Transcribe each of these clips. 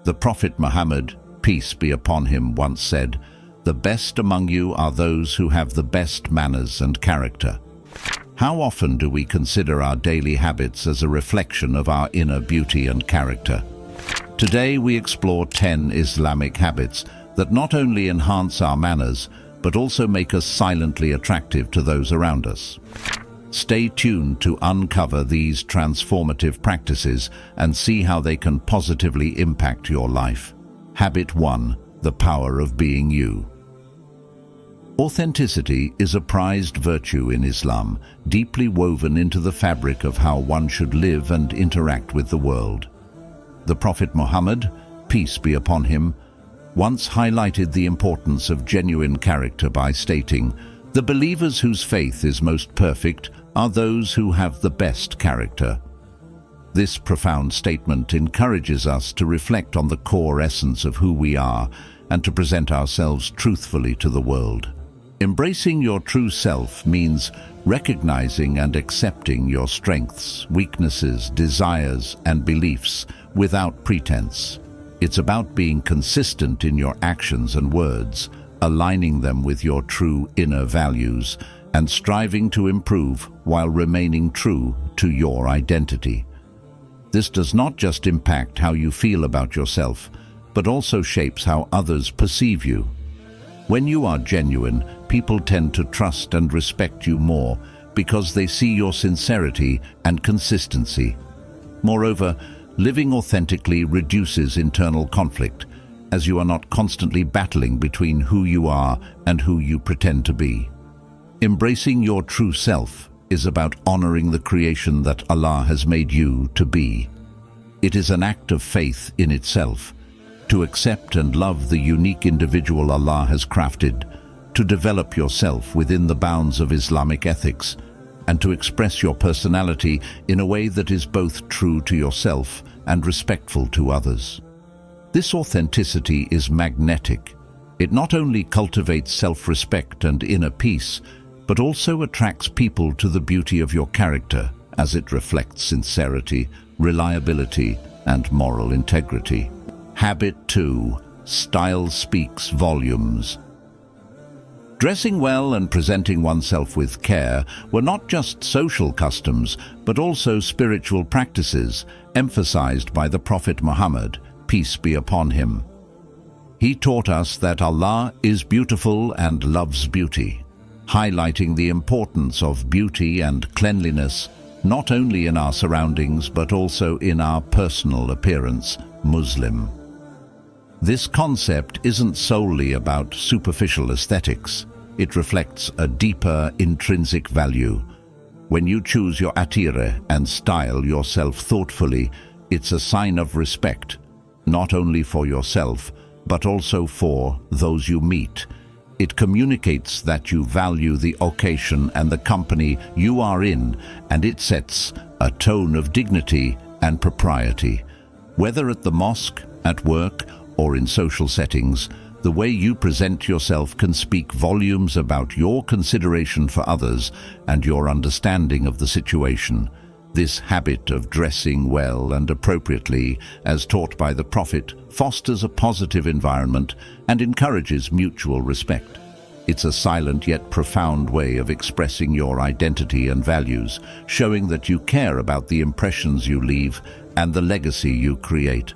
The Prophet Muhammad, peace be upon him, once said, "The best among you are those who have the best manners and character." How often do we consider our daily habits as a reflection of our inner beauty and character? Today we explore 10 Islamic habits that not only enhance our manners, but also make us silently attractive to those around us. Stay tuned to uncover these transformative practices and see how they can positively impact your life. Habit 1. The power of being you. Authenticity is a prized virtue in Islam, deeply woven into the fabric of how one should live and interact with the world. The Prophet Muhammad, peace be upon him, once highlighted the importance of genuine character by stating, "The believers whose faith is most perfect are those who have the best character." This profound statement encourages us to reflect on the core essence of who we are and to present ourselves truthfully to the world. Embracing your true self means recognizing and accepting your strengths, weaknesses, desires, and beliefs without pretense. It's about being consistent in your actions and words, aligning them with your true inner values, and striving to improve while remaining true to your identity. This does not just impact how you feel about yourself, but also shapes how others perceive you. When you are genuine, people tend to trust and respect you more because they see your sincerity and consistency. Moreover, living authentically reduces internal conflict, as you are not constantly battling between who you are and who you pretend to be. Embracing your true self is about honoring the creation that Allah has made you to be. It is an act of faith in itself, to accept and love the unique individual Allah has crafted, to develop yourself within the bounds of Islamic ethics, and to express your personality in a way that is both true to yourself and respectful to others. This authenticity is magnetic. It not only cultivates self-respect and inner peace, but also attracts people to the beauty of your character, as it reflects sincerity, reliability, and moral integrity. Habit 2. Style speaks volumes. Dressing well and presenting oneself with care were not just social customs, but also spiritual practices emphasized by the Prophet Muhammad, peace be upon him. He taught us that Allah is beautiful and loves beauty, highlighting the importance of beauty and cleanliness, not only in our surroundings but also in our personal appearance, Muslim. This concept isn't solely about superficial aesthetics. It reflects a deeper intrinsic value. When you choose your attire and style yourself thoughtfully, it's a sign of respect, not only for yourself, but also for those you meet. It communicates that you value the occasion and the company you are in, and it sets a tone of dignity and propriety. Whether at the mosque, at work, or in social settings, the way you present yourself can speak volumes about your consideration for others and your understanding of the situation. This habit of dressing well and appropriately, as taught by the Prophet, fosters a positive environment and encourages mutual respect. It's a silent yet profound way of expressing your identity and values, showing that you care about the impressions you leave and the legacy you create.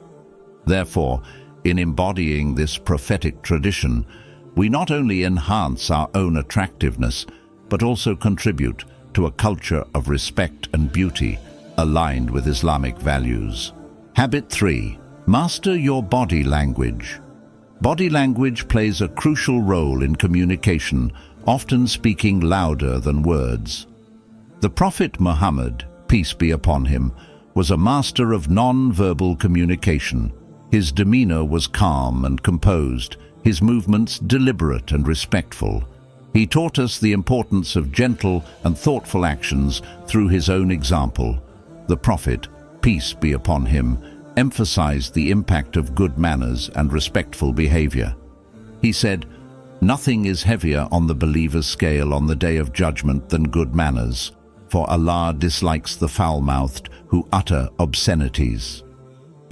Therefore, in embodying this prophetic tradition, we not only enhance our own attractiveness, but also contribute to a culture of respect and beauty aligned with Islamic values. Habit 3. Master your body language. Body language plays a crucial role in communication, often speaking louder than words. The Prophet Muhammad, peace be upon him, was a master of non-verbal communication. His demeanor was calm and composed, his movements deliberate and respectful. He taught us the importance of gentle and thoughtful actions through his own example. The Prophet, peace be upon him, emphasized the impact of good manners and respectful behavior. He said, "Nothing is heavier on the believer's scale on the day of judgment than good manners, for Allah dislikes the foul-mouthed who utter obscenities."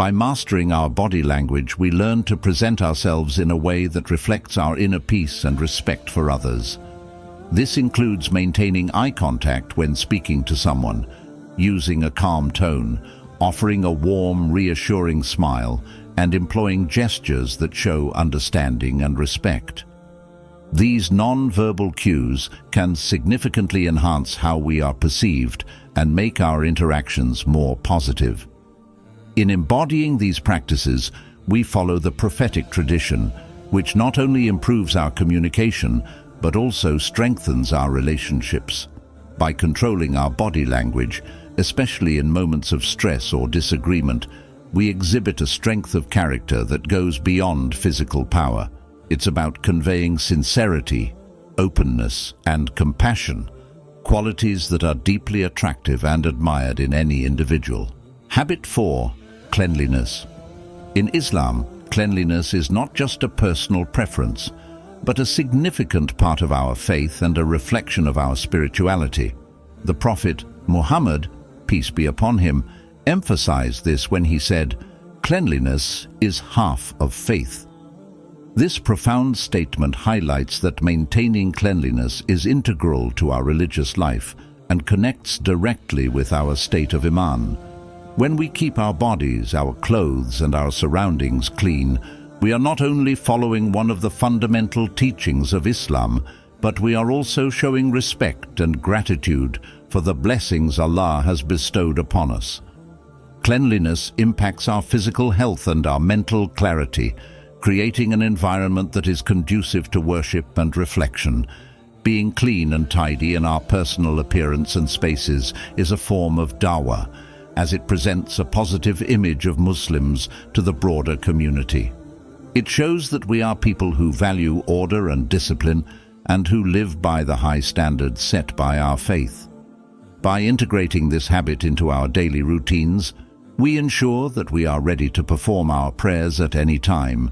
By mastering our body language, we learn to present ourselves in a way that reflects our inner peace and respect for others. This includes maintaining eye contact when speaking to someone, using a calm tone, offering a warm, reassuring smile, and employing gestures that show understanding and respect. These non-verbal cues can significantly enhance how we are perceived and make our interactions more positive. In embodying these practices, we follow the prophetic tradition, which not only improves our communication, but also strengthens our relationships. By controlling our body language, especially in moments of stress or disagreement, we exhibit a strength of character that goes beyond physical power. It's about conveying sincerity, openness, and compassion, qualities that are deeply attractive and admired in any individual. Habit 4. Cleanliness. In Islam, cleanliness is not just a personal preference, but a significant part of our faith and a reflection of our spirituality. The Prophet Muhammad, peace be upon him, emphasized this when he said, "Cleanliness is half of faith." This profound statement highlights that maintaining cleanliness is integral to our religious life and connects directly with our state of Iman. When we keep our bodies, our clothes, and our surroundings clean, we are not only following one of the fundamental teachings of Islam, but we are also showing respect and gratitude for the blessings Allah has bestowed upon us. Cleanliness impacts our physical health and our mental clarity, creating an environment that is conducive to worship and reflection. Being clean and tidy in our personal appearance and spaces is a form of dawah, as it presents a positive image of Muslims to the broader community. It shows that we are people who value order and discipline and who live by the high standards set by our faith. By integrating this habit into our daily routines, we ensure that we are ready to perform our prayers at any time,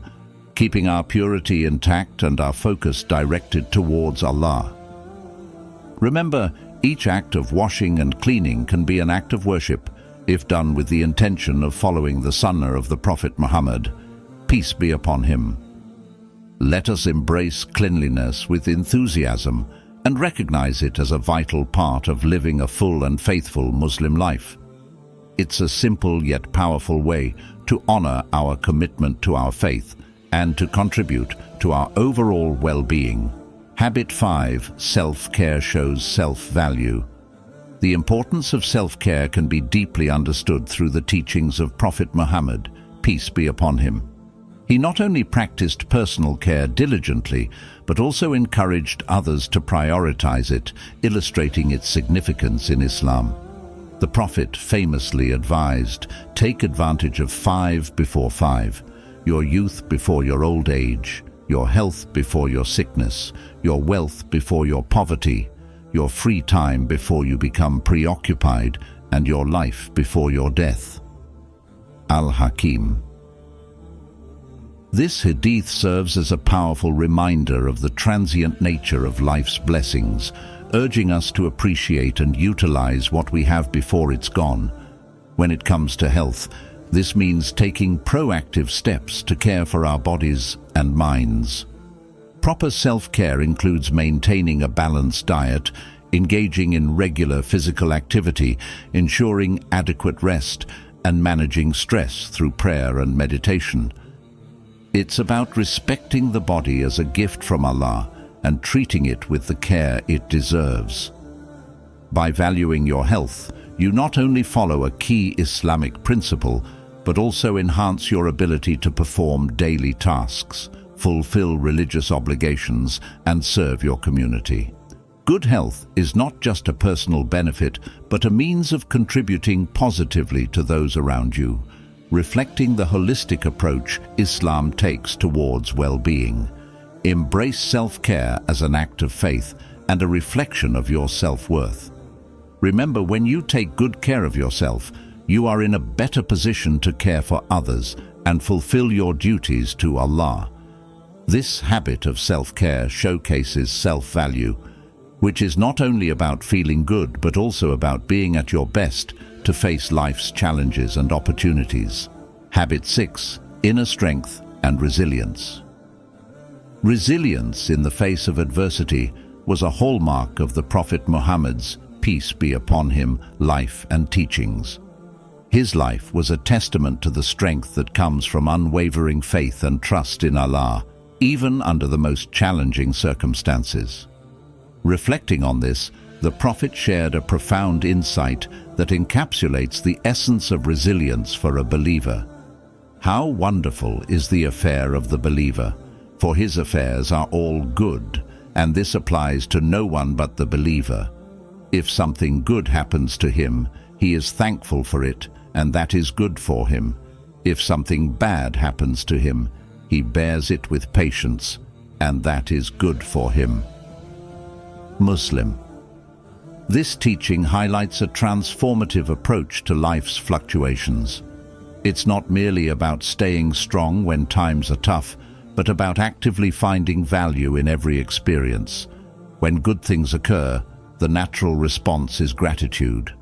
keeping our purity intact and our focus directed towards Allah. Remember, each act of washing and cleaning can be an act of worship if done with the intention of following the sunnah of the Prophet Muhammad, peace be upon him. Let us embrace cleanliness with enthusiasm and recognize it as a vital part of living a full and faithful Muslim life. It's a simple yet powerful way to honor our commitment to our faith and to contribute to our overall well-being. Habit 5. Self-care shows self-value. The importance of self-care can be deeply understood through the teachings of Prophet Muhammad, peace be upon him. He not only practiced personal care diligently, but also encouraged others to prioritize it, illustrating its significance in Islam. The Prophet famously advised, "Take advantage of 5 before 5, your youth before your old age, your health before your sickness, your wealth before your poverty, your free time before you become preoccupied, and your life before your death." Al-Hakim. This hadith serves as a powerful reminder of the transient nature of life's blessings, urging us to appreciate and utilize what we have before it's gone. When it comes to health, this means taking proactive steps to care for our bodies and minds. Proper self-care includes maintaining a balanced diet, engaging in regular physical activity, ensuring adequate rest, and managing stress through prayer and meditation. It's about respecting the body as a gift from Allah and treating it with the care it deserves. By valuing your health, you not only follow a key Islamic principle, but also enhance your ability to perform daily tasks, fulfill religious obligations, and serve your community. Good health is not just a personal benefit, but a means of contributing positively to those around you, reflecting the holistic approach Islam takes towards well-being. Embrace self-care as an act of faith and a reflection of your self-worth. Remember, when you take good care of yourself, you are in a better position to care for others and fulfill your duties to Allah. This habit of self-care showcases self-value, which is not only about feeling good but also about being at your best to face life's challenges and opportunities. Habit 6. Inner strength and resilience. Resilience in the face of adversity was a hallmark of the Prophet Muhammad's, peace be upon him, life and teachings. His life was a testament to the strength that comes from unwavering faith and trust in Allah, even under the most challenging circumstances. Reflecting on this, the Prophet shared a profound insight that encapsulates the essence of resilience for a believer. How wonderful is the affair of the believer, for his affairs are all good, and this applies to no one but the believer. If something good happens to him, he is thankful for it, and that is good for him. If something bad happens to him, he bears it with patience, and that is good for him. Muslim. This teaching highlights a transformative approach to life's fluctuations. It's not merely about staying strong when times are tough, but about actively finding value in every experience. When good things occur, the natural response is gratitude.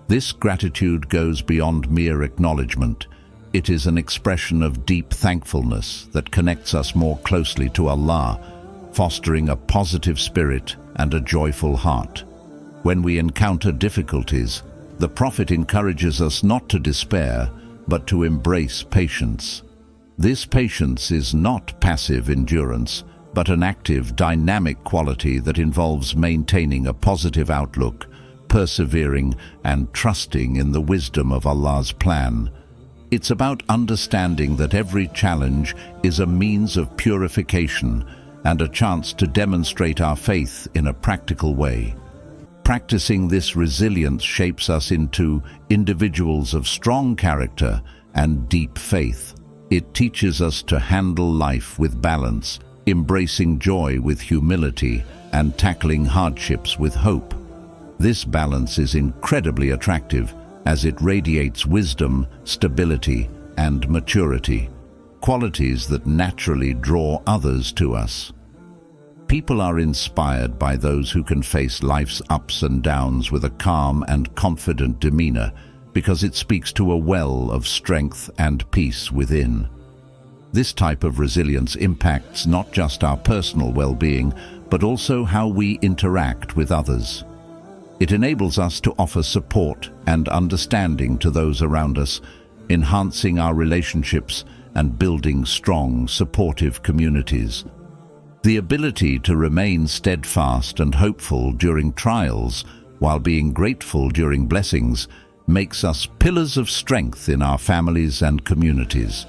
This gratitude goes beyond mere acknowledgement. It is an expression of deep thankfulness that connects us more closely to Allah, fostering a positive spirit and a joyful heart. When we encounter difficulties, the Prophet encourages us not to despair, but to embrace patience. This patience is not passive endurance, but an active, dynamic quality that involves maintaining a positive outlook, persevering and trusting in the wisdom of Allah's plan. It's about understanding that every challenge is a means of purification and a chance to demonstrate our faith in a practical way. Practicing this resilience shapes us into individuals of strong character and deep faith. It teaches us to handle life with balance, embracing joy with humility, and tackling hardships with hope. This balance is incredibly attractive as it radiates wisdom, stability, and maturity, qualities that naturally draw others to us. People are inspired by those who can face life's ups and downs with a calm and confident demeanor, because it speaks to a well of strength and peace within. This type of resilience impacts not just our personal well-being, but also how we interact with others. It enables us to offer support and understanding to those around us, enhancing our relationships and building strong, supportive communities. The ability to remain steadfast and hopeful during trials, while being grateful during blessings, makes us pillars of strength in our families and communities.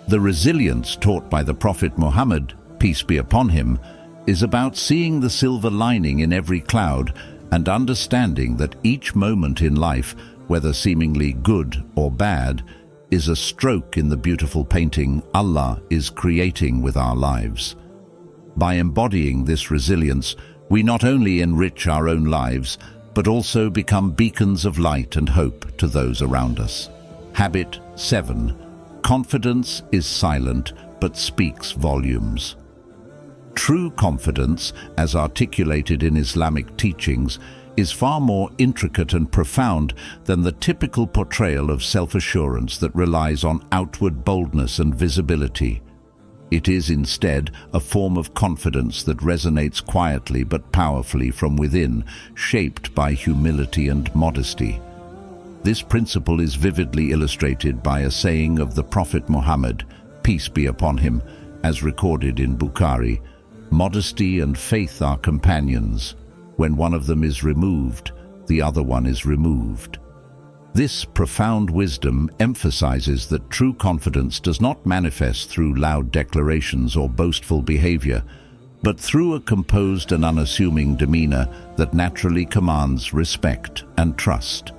The resilience taught by the Prophet Muhammad, peace be upon him, is about seeing the silver lining in every cloud and understanding that each moment in life, whether seemingly good or bad, is a stroke in the beautiful painting Allah is creating with our lives. By embodying this resilience, we not only enrich our own lives, but also become beacons of light and hope to those around us. Habit 7. Confidence is silent, but speaks volumes. True confidence, as articulated in Islamic teachings, is far more intricate and profound than the typical portrayal of self-assurance that relies on outward boldness and visibility. It is instead a form of confidence that resonates quietly but powerfully from within, shaped by humility and modesty. This principle is vividly illustrated by a saying of the Prophet Muhammad, peace be upon him, as recorded in Bukhari: "Modesty and faith are companions. When one of them is removed, the other one is removed." This profound wisdom emphasizes that true confidence does not manifest through loud declarations or boastful behavior, but through a composed and unassuming demeanor that naturally commands respect and trust.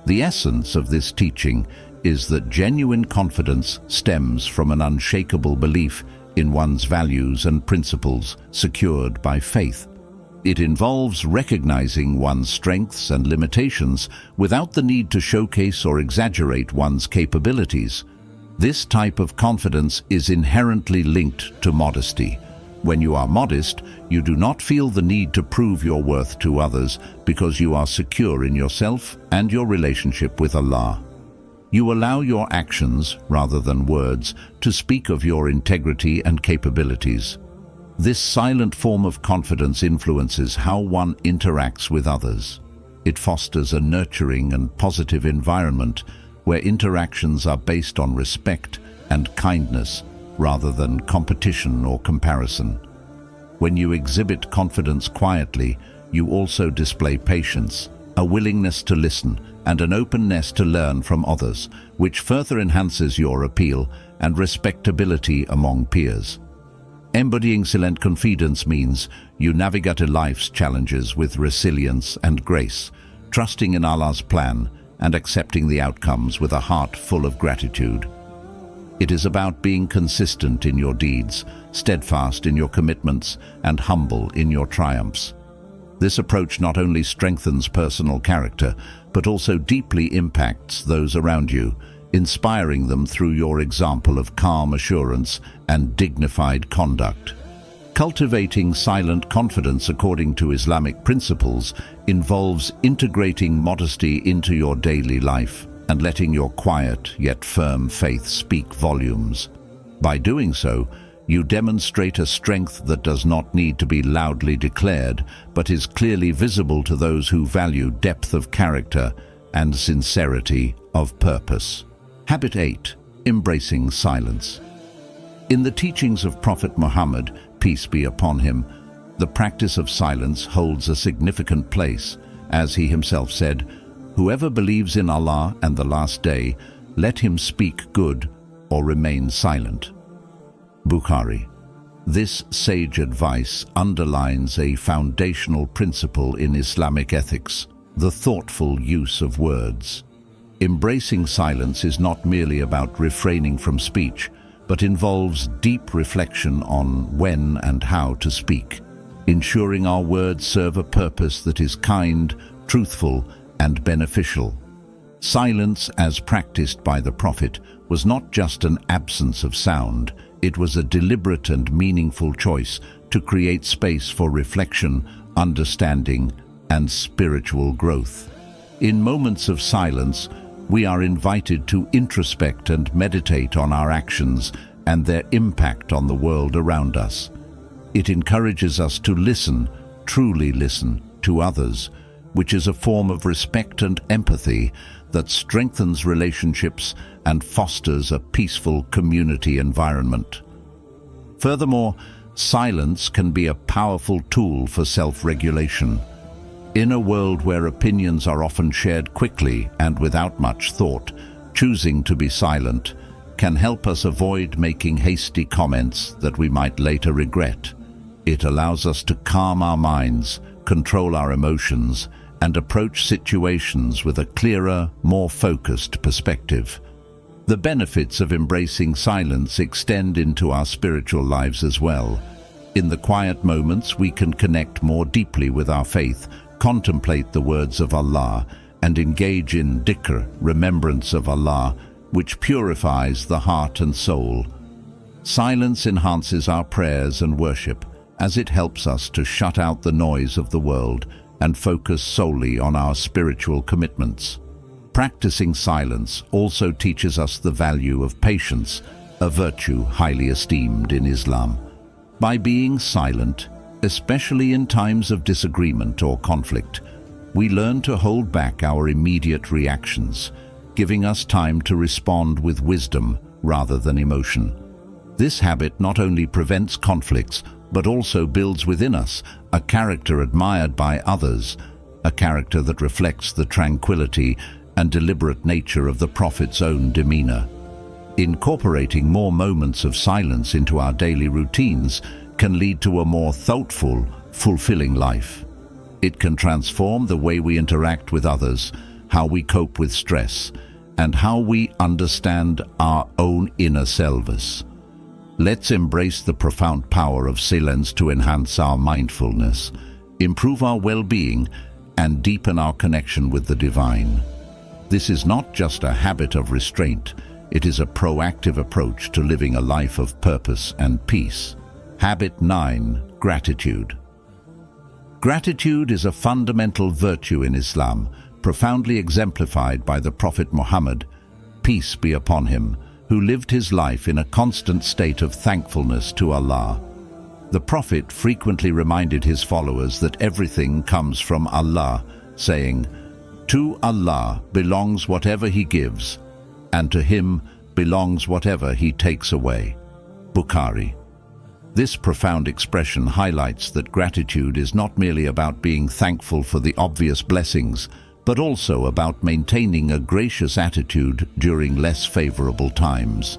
The essence of this teaching is that genuine confidence stems from an unshakable belief in one's values and principles, secured by faith. It involves recognizing one's strengths and limitations without the need to showcase or exaggerate one's capabilities. This type of confidence is inherently linked to modesty. When you are modest, you do not feel the need to prove your worth to others because you are secure in yourself and your relationship with Allah. You allow your actions, rather than words, to speak of your integrity and capabilities. This silent form of confidence influences how one interacts with others. It fosters a nurturing and positive environment where interactions are based on respect and kindness rather than competition or comparison. When you exhibit confidence quietly, you also display patience, a willingness to listen, and an openness to learn from others, which further enhances your appeal and respectability among peers. Embodying silent confidence means you navigate life's challenges with resilience and grace, trusting in Allah's plan and accepting the outcomes with a heart full of gratitude. It is about being consistent in your deeds, steadfast in your commitments, and humble in your triumphs. This approach not only strengthens personal character, but also deeply impacts those around you, inspiring them through your example of calm assurance and dignified conduct. Cultivating silent confidence according to Islamic principles involves integrating modesty into your daily life and letting your quiet yet firm faith speak volumes. By doing so, you demonstrate a strength that does not need to be loudly declared, but is clearly visible to those who value depth of character and sincerity of purpose. Habit 8. Embracing silence. In the teachings of Prophet Muhammad, peace be upon him, the practice of silence holds a significant place. As he himself said, "Whoever believes in Allah and the last day, let him speak good or remain silent." Bukhari. This sage advice underlines a foundational principle in Islamic ethics, the thoughtful use of words. Embracing silence is not merely about refraining from speech, but involves deep reflection on when and how to speak, ensuring our words serve a purpose that is kind, truthful, and beneficial. Silence, as practiced by the Prophet, was not just an absence of sound. It was a deliberate and meaningful choice to create space for reflection, understanding, and spiritual growth. In moments of silence, we are invited to introspect and meditate on our actions and their impact on the world around us. It encourages us to listen, truly listen, to others, which is a form of respect and empathy that strengthens relationships and fosters a peaceful community environment. Furthermore, silence can be a powerful tool for self-regulation. In a world where opinions are often shared quickly and without much thought, choosing to be silent can help us avoid making hasty comments that we might later regret. It allows us to calm our minds, control our emotions, and approach situations with a clearer, more focused perspective. The benefits of embracing silence extend into our spiritual lives as well. In the quiet moments, we can connect more deeply with our faith, contemplate the words of Allah, and engage in dhikr, remembrance of Allah, which purifies the heart and soul. Silence enhances our prayers and worship, as it helps us to shut out the noise of the world and focus solely on our spiritual commitments. Practicing silence also teaches us the value of patience, a virtue highly esteemed in Islam. By being silent, especially in times of disagreement or conflict, we learn to hold back our immediate reactions, giving us time to respond with wisdom rather than emotion. This habit not only prevents conflicts, but also builds within us a character admired by others, a character that reflects the tranquility and deliberate nature of the Prophet's own demeanor. Incorporating more moments of silence into our daily routines can lead to a more thoughtful, fulfilling life. It can transform the way we interact with others, how we cope with stress, and how we understand our own inner selves. Let's embrace the profound power of silence to enhance our mindfulness, improve our well-being, and deepen our connection with the divine. This is not just a habit of restraint, it is a proactive approach to living a life of purpose and peace. Habit 9. Gratitude. Gratitude is a fundamental virtue in Islam, profoundly exemplified by the Prophet Muhammad, peace be upon him, who lived his life in a constant state of thankfulness to Allah. The Prophet frequently reminded his followers that everything comes from Allah, saying, "To Allah belongs whatever He gives, and to Him belongs whatever He takes away." Bukhari. This profound expression highlights that gratitude is not merely about being thankful for the obvious blessings, but also about maintaining a gracious attitude during less favorable times.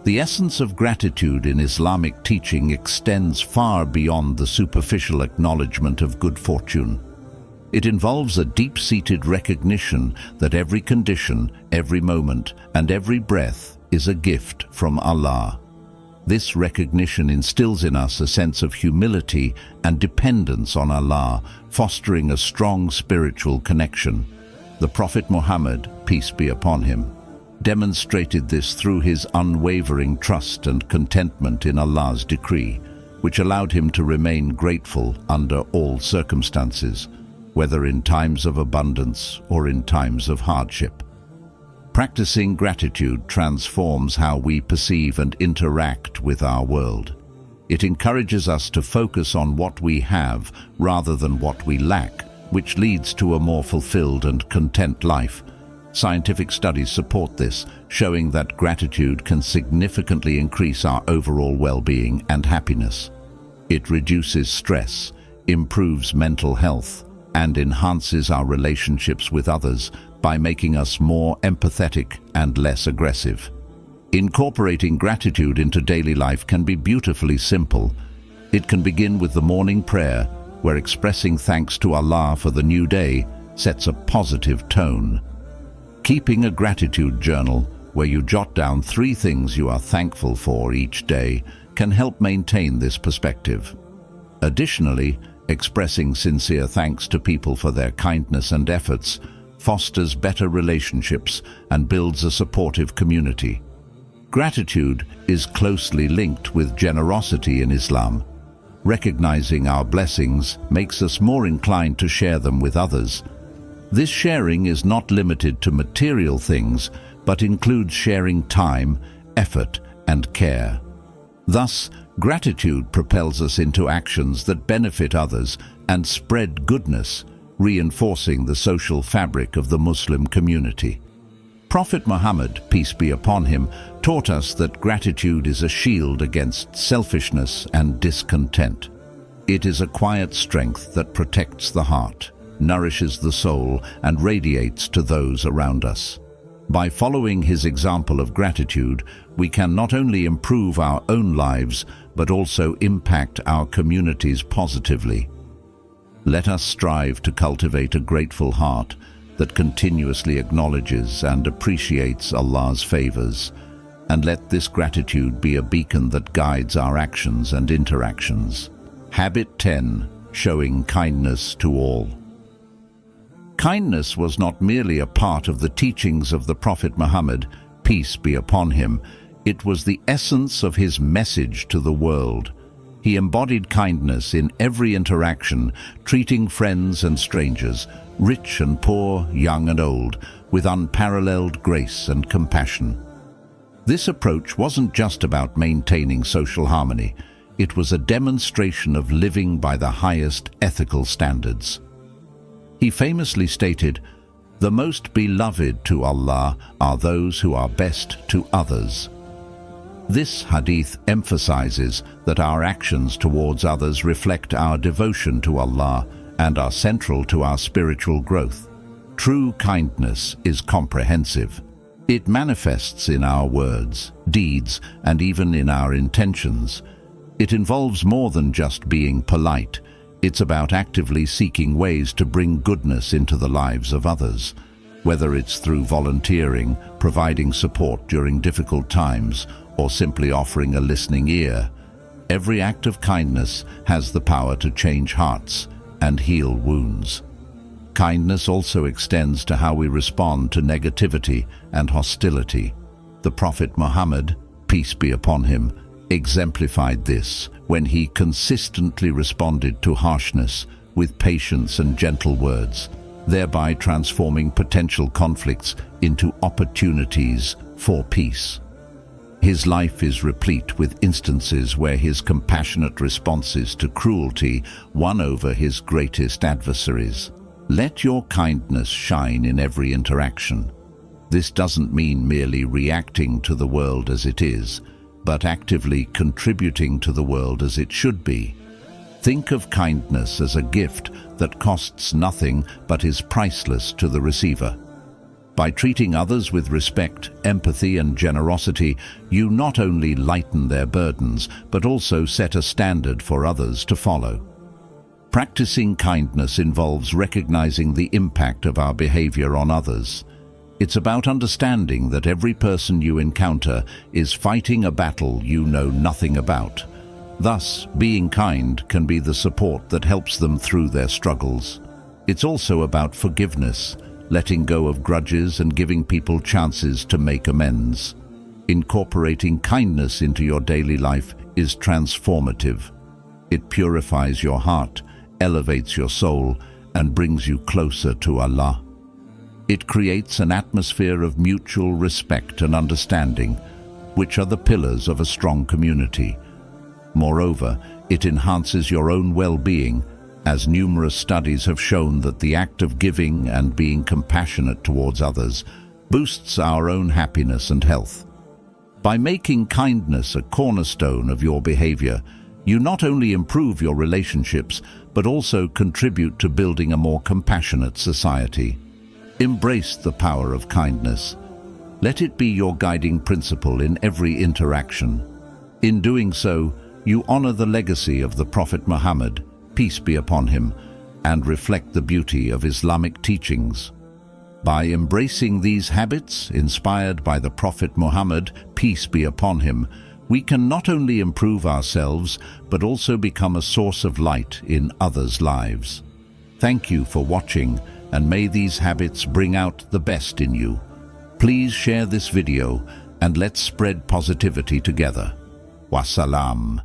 The essence of gratitude in Islamic teaching extends far beyond the superficial acknowledgement of good fortune. It involves a deep-seated recognition that every condition, every moment, and every breath is a gift from Allah. This recognition instills in us a sense of humility and dependence on Allah, fostering a strong spiritual connection. The Prophet Muhammad, peace be upon him, demonstrated this through his unwavering trust and contentment in Allah's decree, which allowed him to remain grateful under all circumstances, whether in times of abundance or in times of hardship. Practicing gratitude transforms how we perceive and interact with our world. It encourages us to focus on what we have rather than what we lack, which leads to a more fulfilled and content life. Scientific studies support this, showing that gratitude can significantly increase our overall well-being and happiness. It reduces stress, improves mental health, and enhances our relationships with others by making us more empathetic and less aggressive. Incorporating gratitude into daily life can be beautifully simple. It can begin with the morning prayer, where expressing thanks to Allah for the new day sets a positive tone. Keeping a gratitude journal, where you jot down 3 things you are thankful for each day, can help maintain this perspective. Additionally, expressing sincere thanks to people for their kindness and efforts fosters better relationships and builds a supportive community. Gratitude is closely linked with generosity in Islam. Recognizing our blessings makes us more inclined to share them with others. This sharing is not limited to material things, but includes sharing time, effort, and care. Thus, gratitude propels us into actions that benefit others and spread goodness, reinforcing the social fabric of the Muslim community. Prophet Muhammad, peace be upon him, taught us that gratitude is a shield against selfishness and discontent. It is a quiet strength that protects the heart, nourishes the soul, and radiates to those around us. By following his example of gratitude, we can not only improve our own lives, but also impact our communities positively. Let us strive to cultivate a grateful heart that continuously acknowledges and appreciates Allah's favors, and let this gratitude be a beacon that guides our actions and interactions. Habit 10. Showing kindness to all. Kindness was not merely a part of the teachings of the Prophet Muhammad, peace be upon him. It was the essence of his message to the world. He embodied kindness in every interaction, treating friends and strangers, rich and poor, young and old, with unparalleled grace and compassion. This approach wasn't just about maintaining social harmony. It was a demonstration of living by the highest ethical standards. He famously stated, "The most beloved to Allah are those who are best to others." This hadith emphasizes that our actions towards others reflect our devotion to Allah and are central to our spiritual growth. True kindness is comprehensive. It manifests in our words, deeds, and even in our intentions. It involves more than just being polite. It's about actively seeking ways to bring goodness into the lives of others, whether it's through volunteering, providing support during difficult times, or simply offering a listening ear. Every act of kindness has the power to change hearts and heal wounds. Kindness also extends to how we respond to negativity and hostility. The Prophet Muhammad, peace be upon him, exemplified this when he consistently responded to harshness with patience and gentle words. thereby transforming potential conflicts into opportunities for peace. His life is replete with instances where his compassionate responses to cruelty won over his greatest adversaries. Let your kindness shine in every interaction. This doesn't mean merely reacting to the world as it is, but actively contributing to the world as it should be. Think of kindness as a gift that costs nothing but is priceless to the receiver. By treating others with respect, empathy, and generosity, you not only lighten their burdens, but also set a standard for others to follow. Practicing kindness involves recognizing the impact of our behavior on others. It's about understanding that every person you encounter is fighting a battle you know nothing about. Thus, being kind can be the support that helps them through their struggles. It's also about forgiveness, letting go of grudges and giving people chances to make amends. Incorporating kindness into your daily life is transformative. It purifies your heart, elevates your soul, and brings you closer to Allah. It creates an atmosphere of mutual respect and understanding, which are the pillars of a strong community. Moreover, it enhances your own well-being, as numerous studies have shown that the act of giving and being compassionate towards others boosts our own happiness and health. By making kindness a cornerstone of your behavior, you not only improve your relationships, but also contribute to building a more compassionate society. Embrace the power of kindness. Let it be your guiding principle in every interaction. In doing so, you honor the legacy of the Prophet Muhammad, peace be upon him, and reflect the beauty of Islamic teachings. By embracing these habits, inspired by the Prophet Muhammad, peace be upon him, we can not only improve ourselves, but also become a source of light in others' lives. Thank you for watching, and may these habits bring out the best in you. Please share this video, and let's spread positivity together. Wassalam.